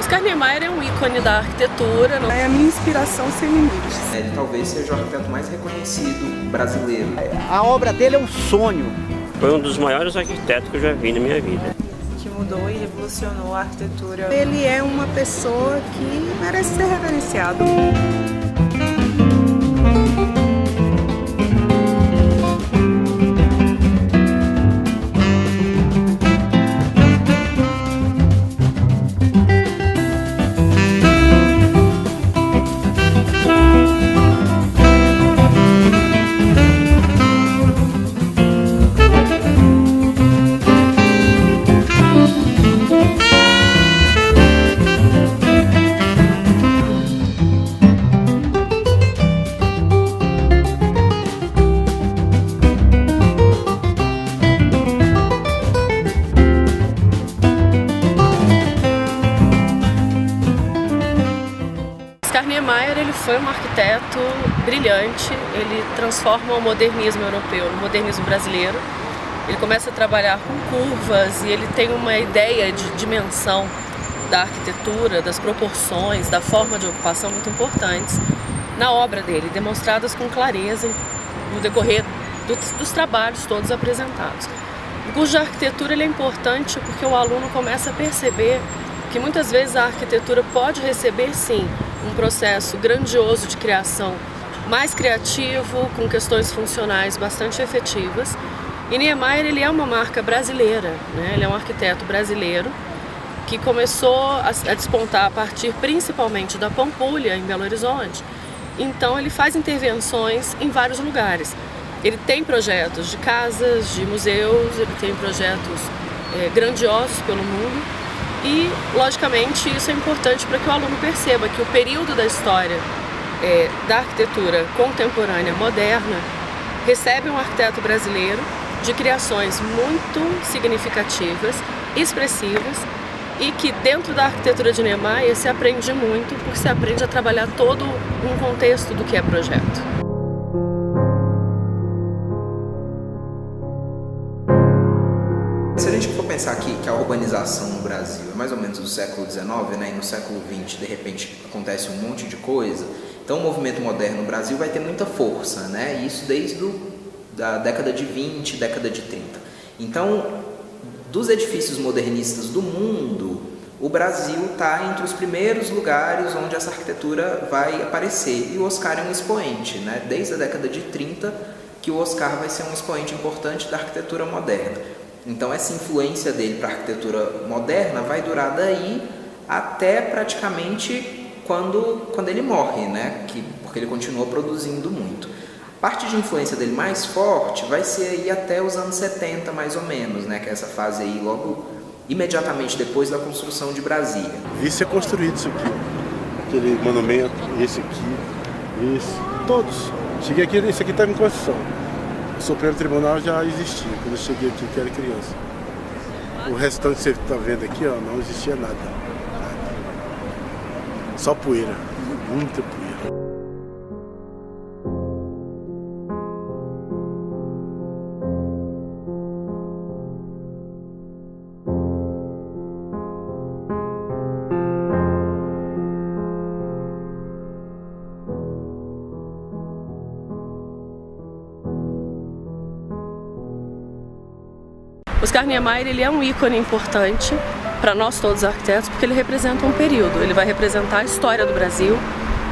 Oscar Niemeyer é um ícone da arquitetura. É a minha inspiração sem limites. Ele talvez seja o arquiteto mais reconhecido brasileiro. A obra dele é um sonho. Foi um dos maiores arquitetos que eu já vi na minha vida. Que mudou e revolucionou a arquitetura. Ele é uma pessoa que merece ser reverenciado. Oscar Niemeyer, ele foi um arquiteto brilhante, ele transforma o modernismo europeu no modernismo brasileiro. Ele começa a trabalhar com curvas e ele tem uma ideia de dimensão da arquitetura, das proporções, da forma de ocupação muito importantes na obra dele, demonstradas com clareza no decorrer dos trabalhos todos apresentados. O curso de arquitetura ele é importante porque o aluno começa a perceber que muitas vezes a arquitetura pode receber, sim, um processo grandioso de criação, mais criativo, com questões funcionais bastante efetivas. E Niemeyer ele é uma marca brasileira, né? Ele é um arquiteto brasileiro que começou a despontar a partir principalmente da Pampulha, em Belo Horizonte. Então ele faz intervenções em vários lugares. Ele tem projetos de casas, de museus, ele tem projetos grandiosos pelo mundo. E, logicamente, isso é importante para que o aluno perceba que o período da história da arquitetura contemporânea moderna recebe um arquiteto brasileiro de criações muito significativas, expressivas, e que dentro da arquitetura de Niemeyer se aprende muito, porque se aprende a trabalhar todo um contexto do que é projeto. Se a gente for pensar aqui que a urbanização no Brasil é mais ou menos do século XIX, né, e no século XX, de repente, acontece um monte de coisa, então o movimento moderno no Brasil vai ter muita força, né, e isso desde a década de 20, década de 30. Então, dos edifícios modernistas do mundo, o Brasil está entre os primeiros lugares onde essa arquitetura vai aparecer, e o Oscar é um expoente, né, desde a década de 30, que o Oscar vai ser um expoente importante da arquitetura moderna. Então essa influência dele para a arquitetura moderna vai durar daí até praticamente quando ele morre, né? Porque ele continua produzindo muito. A parte de influência dele mais forte vai ser aí até os anos 70 mais ou menos, né? Que é essa fase aí logo imediatamente depois da construção de Brasília. Vi ser construído isso aqui, aquele monumento, esse aqui, esse, todos. Cheguei aqui, esse aqui estava em construção. O Supremo Tribunal já existia quando eu cheguei aqui, que era criança. O restante que você está vendo aqui, ó, não existia nada. Só poeira, muita poeira. Oscar Niemeyer ele é um ícone importante para nós todos arquitetos, porque ele representa um período, ele vai representar a história do Brasil,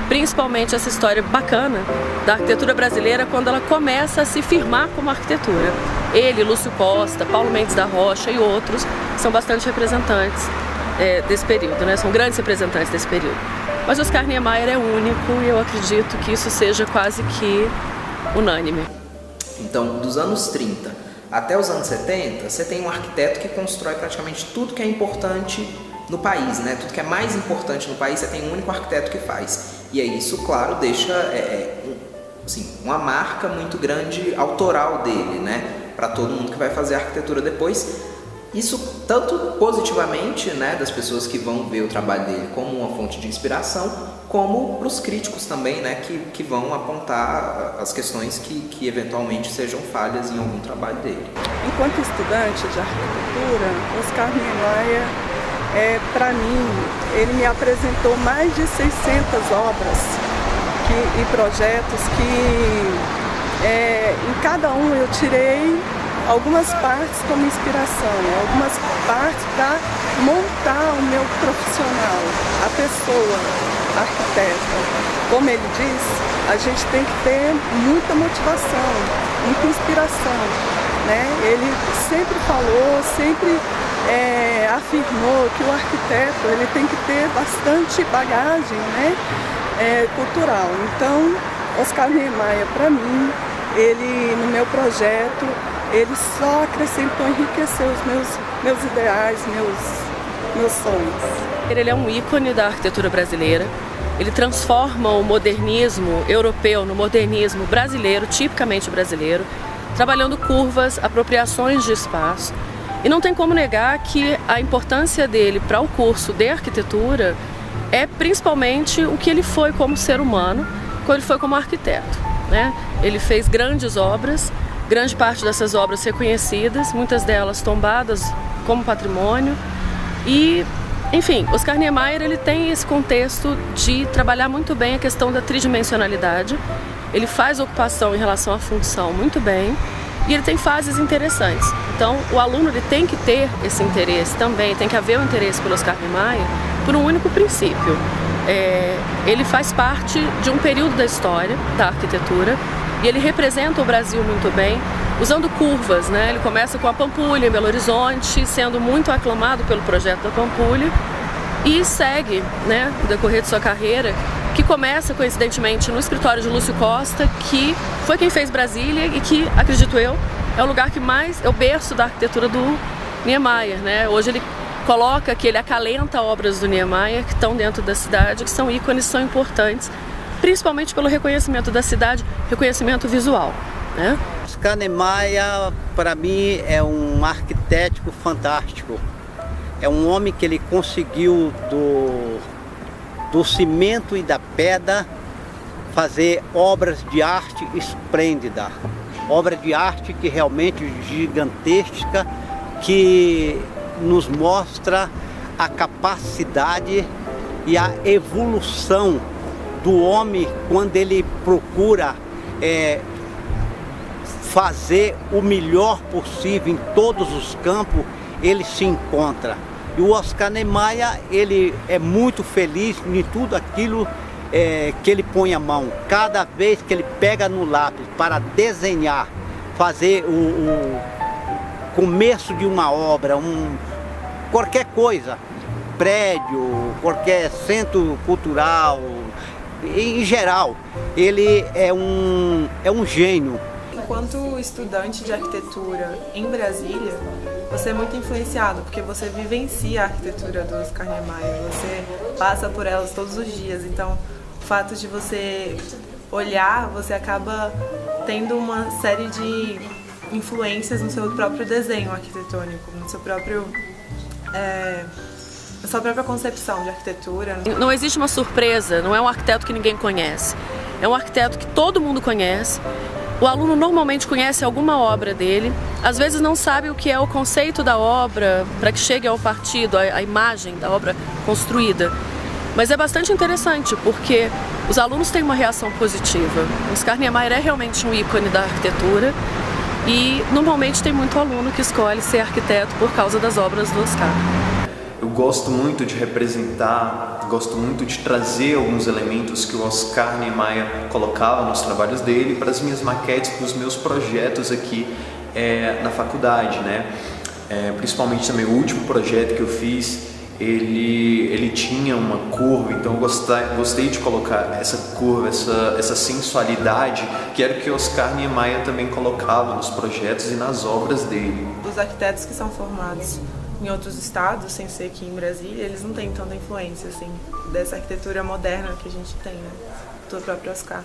principalmente essa história bacana da arquitetura brasileira quando ela começa a se firmar como arquitetura. Ele, Lúcio Costa, Paulo Mendes da Rocha e outros são bastante representantes desse período, né? São grandes representantes desse período. Mas Oscar Niemeyer é único e eu acredito que isso seja quase que unânime. Então, dos anos 30 até os anos 70, você tem um arquiteto que constrói praticamente tudo que é importante no país, né? Tudo que é mais importante no país, você tem um único arquiteto que faz. E aí isso, claro, deixa assim, uma marca muito grande autoral dele, né? Para todo mundo que vai fazer arquitetura depois. Isso tanto positivamente, né, das pessoas que vão ver o trabalho dele como uma fonte de inspiração, como para os críticos também, né, que vão apontar as questões que eventualmente sejam falhas em algum trabalho dele. Enquanto estudante de arquitetura, Oscar Niemeyer para mim, ele me apresentou mais de 600 obras e projetos que em cada um eu tirei algumas partes como inspiração, algumas partes para montar o meu profissional, a pessoa, arquiteta. Como ele diz, a gente tem que ter muita motivação, muita inspiração, né? Ele sempre falou, sempre afirmou que o arquiteto ele tem que ter bastante bagagem, né? Cultural. Então, Oscar Niemeyer, para mim, ele no meu projeto, ele só acrescentou, enriqueceu os meus ideais, meus sonhos. Ele é um ícone da arquitetura brasileira. Ele transforma o modernismo europeu no modernismo brasileiro, tipicamente brasileiro, trabalhando curvas, apropriações de espaço. E não tem como negar que a importância dele para o curso de arquitetura é principalmente o que ele foi como ser humano, quando ele foi como arquiteto, né? Ele fez grandes obras, grande parte dessas obras reconhecidas, muitas delas tombadas como patrimônio. E, enfim, Oscar Niemeyer ele tem esse contexto de trabalhar muito bem a questão da tridimensionalidade. Ele faz ocupação em relação à função muito bem e ele tem fases interessantes. Então, o aluno ele tem que ter esse interesse também, tem que haver um interesse pelo Oscar Niemeyer por um único princípio. Ele faz parte de um período da história da arquitetura e ele representa o Brasil muito bem, usando curvas, né? Ele começa com a Pampulha em Belo Horizonte, sendo muito aclamado pelo projeto da Pampulha e segue, né, no decorrer de sua carreira, que começa coincidentemente no escritório de Lúcio Costa, que foi quem fez Brasília e que, acredito eu, é o lugar que mais é o berço da arquitetura do Niemeyer, né? Hoje ele coloca que ele acalenta obras do Niemeyer que estão dentro da cidade, que são ícones, são importantes, principalmente pelo reconhecimento da cidade, reconhecimento visual, né? Oscar Niemeyer, para mim, é um arquiteto fantástico. É um homem que ele conseguiu do cimento e da pedra fazer obras de arte esplêndida, obra de arte que realmente gigantesca, que nos mostra a capacidade e a evolução do homem quando ele procura fazer o melhor possível em todos os campos, ele se encontra. E o Oscar Niemeyer, ele é muito feliz em tudo aquilo que ele põe a mão. Cada vez que ele pega no lápis para desenhar, fazer o começo de uma obra, qualquer coisa, prédio, qualquer centro cultural, em geral, ele é um gênio. Enquanto estudante de arquitetura em Brasília, você é muito influenciado, porque você vivencia a arquitetura do Oscar Niemeyer, você passa por elas todos os dias, então o fato de você olhar, você acaba tendo uma série de influências no seu próprio desenho arquitetônico, no seu próprio, na sua própria concepção de arquitetura. Não existe uma surpresa, não é um arquiteto que ninguém conhece, é um arquiteto que todo mundo conhece. O aluno normalmente conhece alguma obra dele, às vezes não sabe o que é o conceito da obra para que chegue ao partido, a imagem da obra construída. Mas é bastante interessante porque os alunos têm uma reação positiva. Oscar Niemeyer é realmente um ícone da arquitetura e normalmente tem muito aluno que escolhe ser arquiteto por causa das obras do Oscar. Eu gosto muito de representar, gosto muito de trazer alguns elementos que o Oscar Niemeyer colocava nos trabalhos dele para as minhas maquetes, para os meus projetos aqui na faculdade, né? Principalmente também o último projeto que eu fiz, ele tinha uma curva, então eu gostei de colocar essa curva, essa sensualidade, que era o que Oscar Niemeyer também colocava nos projetos e nas obras dele. Os arquitetos que são formados em outros estados, sem ser aqui em Brasília, eles não têm tanta influência assim, dessa arquitetura moderna que a gente tem, né? Do próprio Oscar.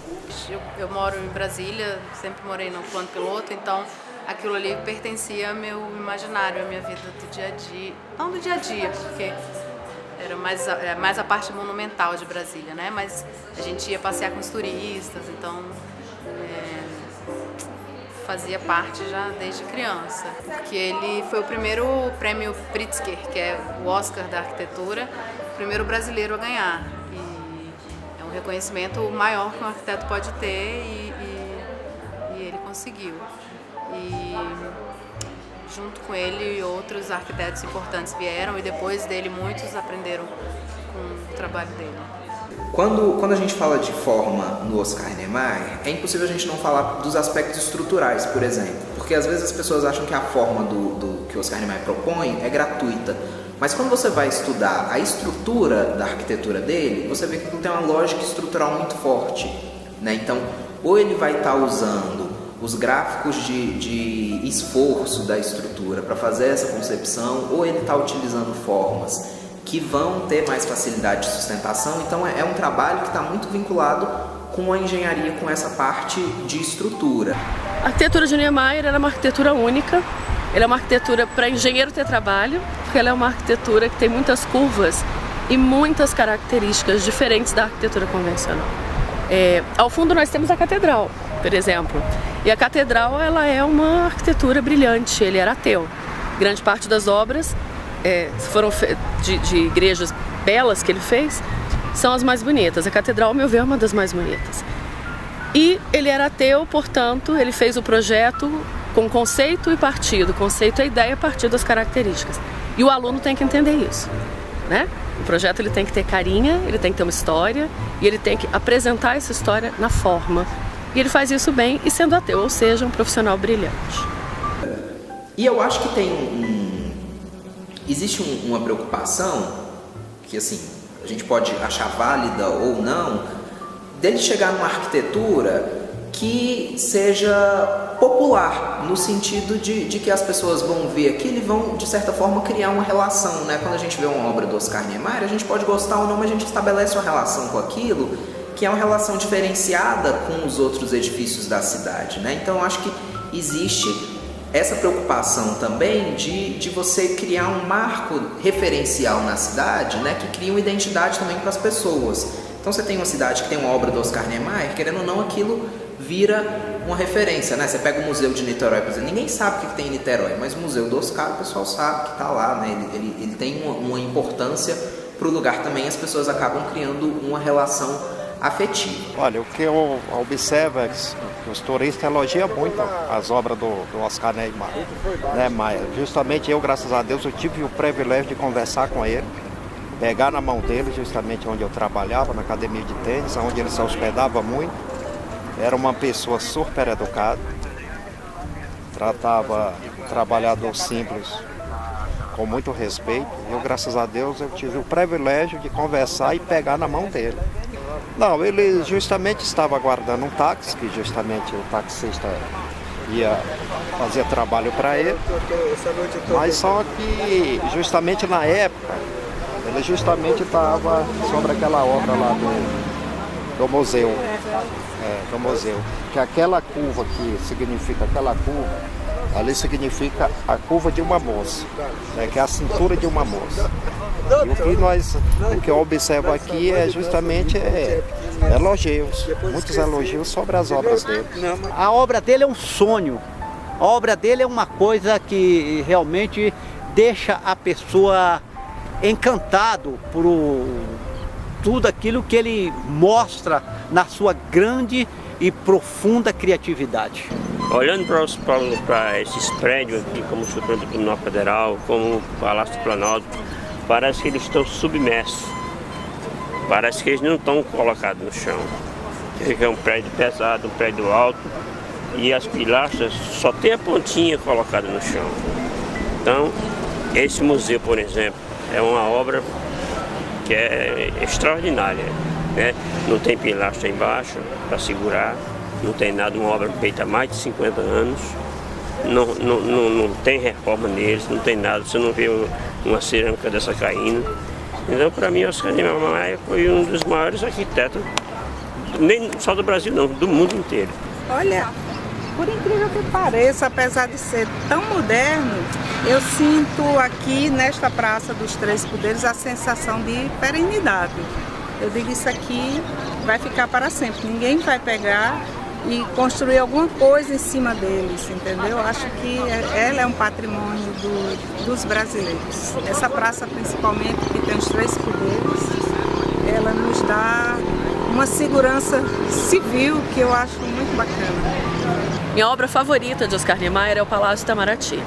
Eu moro em Brasília, sempre morei no plano piloto, então aquilo ali pertencia ao meu imaginário, à minha vida do dia a dia. Não do dia a dia, porque era mais a parte monumental de Brasília, né? Mas a gente ia passear com os turistas, então fazia parte já desde criança, porque ele foi o primeiro prêmio Pritzker, que é o Oscar da arquitetura, o primeiro brasileiro a ganhar. E é um reconhecimento maior que um arquiteto pode ter e ele conseguiu. E junto com ele outros arquitetos importantes vieram e depois dele muitos aprenderam com o trabalho dele. Quando a gente fala de forma no Oscar Niemeyer, é impossível a gente não falar dos aspectos estruturais, por exemplo, porque às vezes as pessoas acham que a forma que o Oscar Niemeyer propõe é gratuita, mas quando você vai estudar a estrutura da arquitetura dele, você vê que ele tem uma lógica estrutural muito forte, né? Então, ou ele vai estar usando os gráficos de esforço da estrutura para fazer essa concepção, ou ele está utilizando formas que vão ter mais facilidade de sustentação. Então é um trabalho que está muito vinculado com a engenharia, com essa parte de estrutura. A arquitetura de Niemeyer era uma arquitetura única, ela é uma arquitetura para engenheiro ter trabalho, porque ela é uma arquitetura que tem muitas curvas e muitas características diferentes da arquitetura convencional. Ao fundo nós temos a catedral, por exemplo, e a catedral ela é uma arquitetura brilhante, ele era ateu. Grande parte das obras foram de igrejas belas que ele fez, são as mais bonitas. A catedral, ao meu ver, é uma das mais bonitas. E ele era ateu, portanto, ele fez o projeto com conceito e partido. Conceito é ideia a partir das características. E o aluno tem que entender isso, né? O projeto ele tem que ter carinha, ele tem que ter uma história e ele tem que apresentar essa história na forma. E ele faz isso bem e sendo ateu, ou seja, um profissional brilhante. E eu acho que existe uma preocupação, que assim, a gente pode achar válida ou não, dele chegar numa arquitetura que seja popular, no sentido de que as pessoas vão ver aquilo e vão, de certa forma, criar uma relação, né? Quando a gente vê uma obra do Oscar Niemeyer, a gente pode gostar ou não, mas a gente estabelece uma relação com aquilo, que é uma relação diferenciada com os outros edifícios da cidade, né? Então, eu acho que existe essa preocupação também de você criar um marco referencial na cidade, né, que cria uma identidade também para as pessoas. Então você tem uma cidade que tem uma obra do Oscar Niemeyer, querendo ou não, aquilo vira uma referência, né? Você pega o Museu de Niterói, por exemplo, ninguém sabe o que tem em Niterói, mas o Museu do Oscar o pessoal sabe que está lá, né? Ele tem uma importância para o lugar também, as pessoas acabam criando uma relação afetiva. Olha, o que eu observo é que os turistas elogiam muito as obras do Oscar Niemeyer. Justamente eu, graças a Deus, eu tive o privilégio de conversar com ele, pegar na mão dele, justamente onde eu trabalhava, na academia de tênis, onde ele se hospedava muito. Era uma pessoa super educada, tratava o trabalhador simples com muito respeito. Eu, graças a Deus, eu tive o privilégio de conversar e pegar na mão dele. Não, ele justamente estava aguardando um táxi, que justamente o taxista ia fazer trabalho para ele, mas só que justamente na época, ele justamente estava sobre aquela obra lá do museu, que aquela curva que significa aquela curva, ali significa a curva de uma moça, né, que é a cintura de uma moça. E o que eu observo aqui é justamente elogios, muitos elogios sobre as obras dele. A obra dele é um sonho, a obra dele é uma coisa que realmente deixa a pessoa encantado por tudo aquilo que ele mostra na sua grande e profunda criatividade. Olhando para esses prédios aqui, como o Supremo Tribunal Federal, como o Palácio do Planalto, parece que eles estão submersos. Parece que eles não estão colocados no chão. É um prédio pesado, um prédio alto, e as pilastras só tem a pontinha colocada no chão. Então, esse museu, por exemplo, é uma obra que é extraordinária, né? Não tem pilastra embaixo para segurar, não tem nada, uma obra feita há mais de 50 anos, não tem reforma neles, não tem nada, você não vê uma cerâmica dessa caindo. Então, para mim, o Oscar Niemeyer foi um dos maiores arquitetos, nem só do Brasil não, do mundo inteiro. Olha, por incrível que pareça, apesar de ser tão moderno, eu sinto aqui nesta Praça dos Três Poderes a sensação de perenidade. Eu digo, isso aqui vai ficar para sempre, ninguém vai pegar e construir alguma coisa em cima deles, entendeu? Acho que ela é um patrimônio dos brasileiros. Essa praça, principalmente, que tem os 3 poderes, ela nos dá uma segurança civil que eu acho muito bacana. Minha obra favorita de Oscar Niemeyer é o Palácio Itamaraty.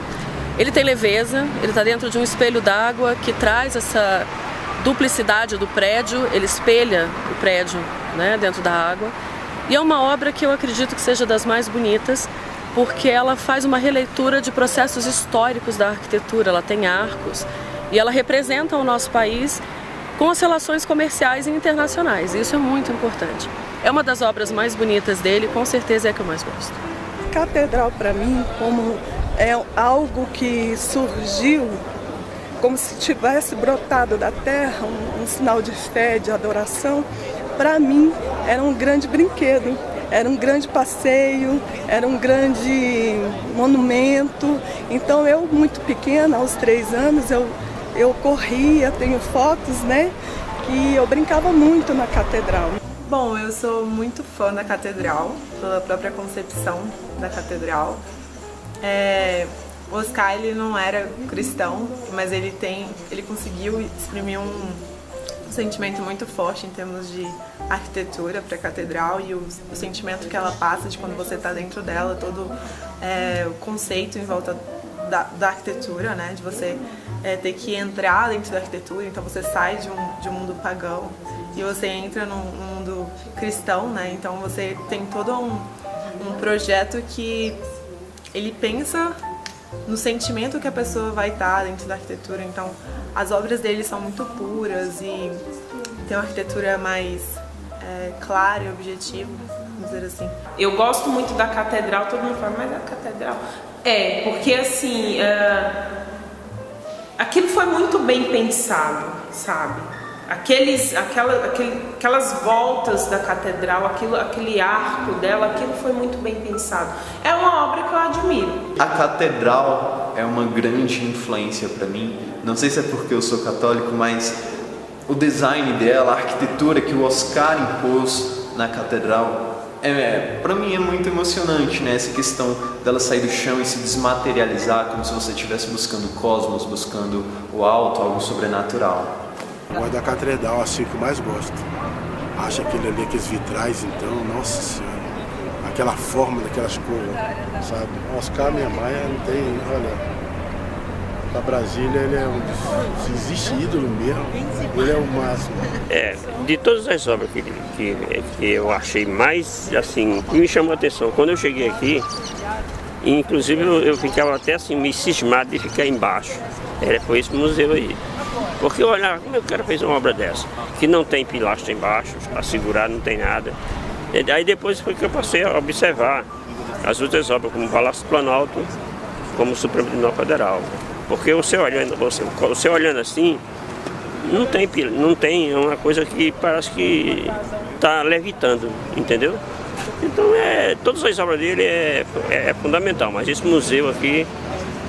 Ele tem leveza, ele está dentro de um espelho d'água que traz essa duplicidade do prédio, ele espelha o prédio, né, dentro da água. E é uma obra que eu acredito que seja das mais bonitas, porque ela faz uma releitura de processos históricos da arquitetura, ela tem arcos e ela representa o nosso país com as relações comerciais e internacionais. Isso é muito importante. É uma das obras mais bonitas dele, com certeza é a que eu mais gosto. Catedral, para mim, como é algo que surgiu como se tivesse brotado da terra, um sinal de fé, de adoração, para mim era um grande brinquedo, era um grande passeio, era um grande monumento. Então eu, muito pequena, aos 3 anos, eu corria, tenho fotos, né, que eu brincava muito na catedral. Bom, eu sou muito fã da catedral, pela própria concepção da catedral. O Oscar, ele não era cristão, mas ele conseguiu exprimir um sentimento muito forte em termos de arquitetura para a catedral e o sentimento que ela passa de quando você está dentro dela, todo o conceito em volta da arquitetura, né? De você ter que entrar dentro da arquitetura, então você sai de um mundo pagão e você entra num mundo cristão, né? Então você tem todo um projeto que ele pensa no sentimento que a pessoa vai estar dentro da arquitetura. Então as obras dele são muito puras e tem uma arquitetura mais clara e objetiva, vamos dizer assim. Eu gosto muito da catedral, todo mundo fala, mas a catedral... porque assim, aquilo foi muito bem pensado, sabe? Aquelas voltas da catedral, aquele arco dela, aquilo foi muito bem pensado. É uma obra que eu admiro. A catedral é uma grande influência para mim. Não sei se é porque eu sou católico, mas o design dela, a arquitetura que o Oscar impôs na catedral, para mim é muito emocionante, né? Essa questão dela sair do chão e se desmaterializar, como se você estivesse buscando o cosmos, buscando o alto, algo sobrenatural. O da catedral, assim, que eu mais gosto. Acho aquele ali, aqueles vitrais, então, nossa senhora. Aquela forma daquelas cores, sabe? Oscar Niemeyer não tem, olha... Da Brasília, ele é se existe ídolo mesmo, ele é o máximo. De todas as obras que eu achei mais, assim, que me chamou a atenção, quando eu cheguei aqui, inclusive eu ficava até assim, meio cismado de ficar embaixo. Foi esse museu aí. Porque olha, como eu quero fazer uma obra dessa, que não tem pilastra embaixo, para segurar, não tem nada. Aí depois foi que eu passei a observar as outras obras, como o Palácio do Planalto, como o Supremo Tribunal Federal. Porque você olhando assim, não tem uma coisa que parece que está levitando, entendeu? Então todas as obras dele é fundamental, mas esse museu aqui,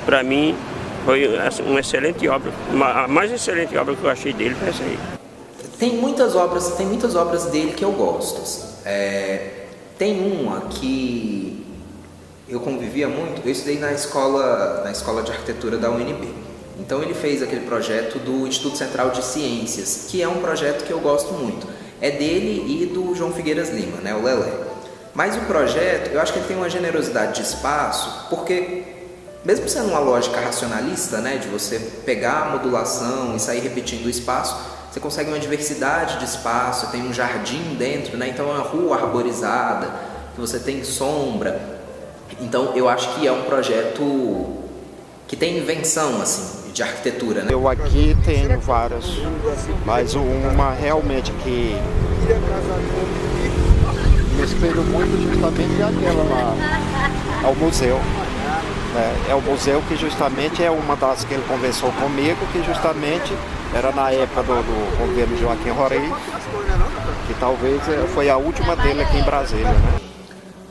para mim, foi uma excelente obra. A mais excelente obra que eu achei dele foi essa aí. Tem muitas obras dele que eu gosto. Tem uma que eu convivia muito, eu estudei na escola de arquitetura da UNB. Então ele fez aquele projeto do Instituto Central de Ciências, que é um projeto que eu gosto muito. É dele e do João Figueiras Lima, né, o Lelé. Mas o projeto, eu acho que ele tem uma generosidade de espaço, porque mesmo sendo uma lógica racionalista, né, de você pegar a modulação e sair repetindo o espaço, você consegue uma diversidade de espaço, tem um jardim dentro, né, então é uma rua arborizada, que você tem sombra. Então eu acho que é um projeto que tem invenção assim, de arquitetura, né? Eu aqui tenho várias, mas uma realmente que me espelho muito justamente é aquela lá, ao museu. É o museu que justamente é uma das que ele conversou comigo, que justamente era na época do governo Joaquim Rorei, que talvez foi a última dele aqui em Brasília, né?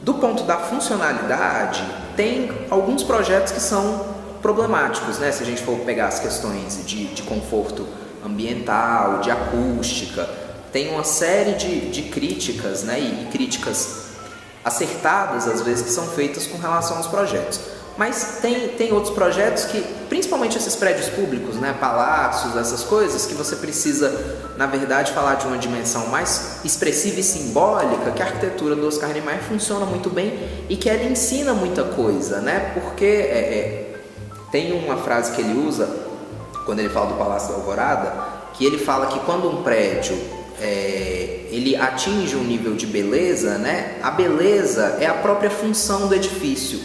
Do ponto da funcionalidade, tem alguns projetos que são problemáticos, né? Se a gente for pegar as questões de conforto ambiental, de acústica, tem uma série de críticas, né? E críticas acertadas, às vezes, que são feitas com relação aos projetos. Mas tem outros projetos que, principalmente esses prédios públicos, né, palácios, essas coisas, que você precisa, na verdade, falar de uma dimensão mais expressiva e simbólica, que a arquitetura do Oscar Niemeyer funciona muito bem e que ela ensina muita coisa, né? Porque tem uma frase que ele usa, quando ele fala do Palácio da Alvorada, que ele fala que quando um prédio ele atinge um nível de beleza, né, a beleza é a própria função do edifício.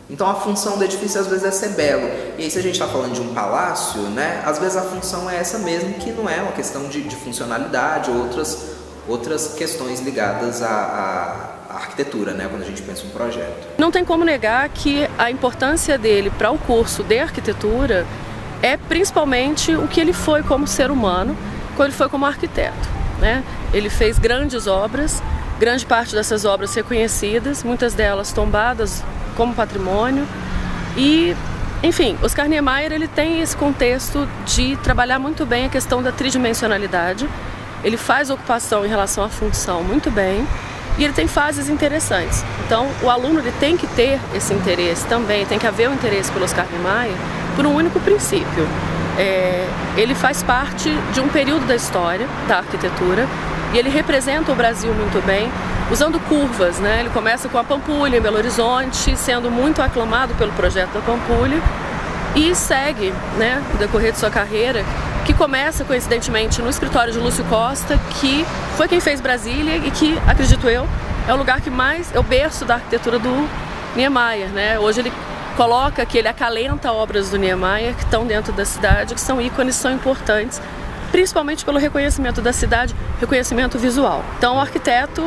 Então a função do edifício às vezes é ser belo. E aí se a gente está falando de um palácio, né, às vezes a função é essa mesmo, que não é uma questão de funcionalidade ou outras questões ligadas à arquitetura, né, quando a gente pensa em um projeto. Não tem como negar que a importância dele para o curso de arquitetura é principalmente o que ele foi como ser humano, quando ele foi como arquiteto, né? Ele fez grandes obras, grande parte dessas obras reconhecidas, muitas delas tombadas como patrimônio e, enfim, Oscar Niemeyer ele tem esse contexto de trabalhar muito bem a questão da tridimensionalidade, ele faz ocupação em relação à função muito bem e ele tem fases interessantes. Então o aluno ele tem que ter esse interesse também, tem que haver um interesse pelo Oscar Niemeyer por um único princípio. Ele faz parte de um período da história da arquitetura e ele representa o Brasil muito bem, usando curvas, né? Ele começa com a Pampulha em Belo Horizonte, sendo muito aclamado pelo projeto da Pampulha e segue, né, no decorrer de sua carreira, que começa coincidentemente no escritório de Lúcio Costa, que foi quem fez Brasília e que, acredito eu, é o lugar que mais é o berço da arquitetura do Niemeyer, né? Hoje ele coloca que ele acalenta obras do Niemeyer que estão dentro da cidade, que são ícones, são importantes, principalmente pelo reconhecimento da cidade, reconhecimento visual. Então o arquiteto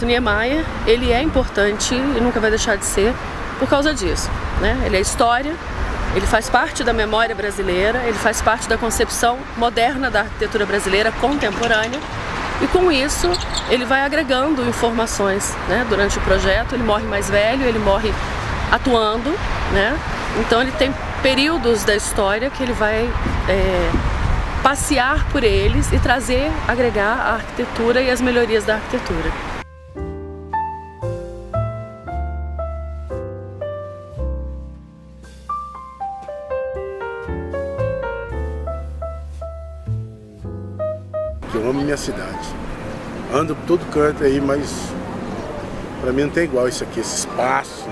Niemeyer, ele é importante e nunca vai deixar de ser por causa disso, né? Ele é história, ele faz parte da memória brasileira, ele faz parte da concepção moderna da arquitetura brasileira contemporânea e com isso ele vai agregando informações, né? Durante o projeto, ele morre mais velho, ele morre atuando, né? Então ele tem períodos da história que ele vai passear por eles e trazer, agregar a arquitetura e as melhorias da arquitetura. Eu amo minha cidade. Ando por todo canto aí, mas para mim não tem igual isso aqui, esse espaço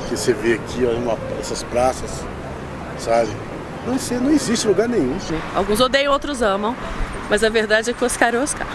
que você vê aqui, ó, essas praças, sabe? Não existe lugar nenhum. Alguns odeiam, outros amam, mas a verdade é que o Oscar é o Oscar.